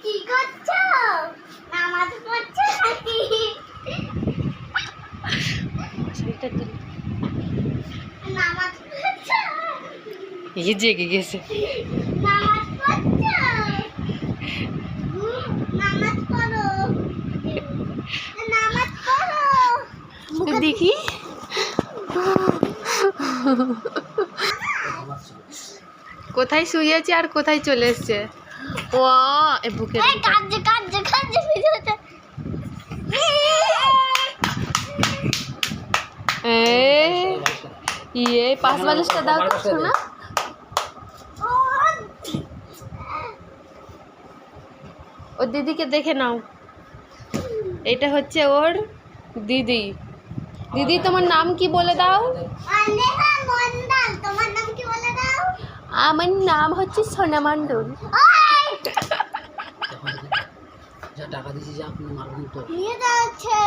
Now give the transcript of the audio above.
কি করছো? নামাজ পড়ছো নাকি? নামাজ পড়ছো? এই জেগে গেছে। নামাজ পড়ছো? নামাজ পড়ো। নামাজ পড়ো। দেখি কোথায় শুয়েছে আর কোথায় চলে এসছে। ও এ বুকের এই কাঁদছে কাঁদছে কাঁদছে ভিডিওতে। ইয়ে পাঁচ বালিশটা দাও তো শোনা। ওর দিদিকে দেখে নাও, এটা হচ্ছে ওর দিদি। দিদি তোমার নাম কি বলে দাও? অনেহা মন্ডল। তোমার নাম কি বলে দাও? আমার নাম হচ্ছে সোনা মণ্ডল। টাকা দিয়েছি যে আপনি মারবেন তো নিয়ে যাচ্ছে।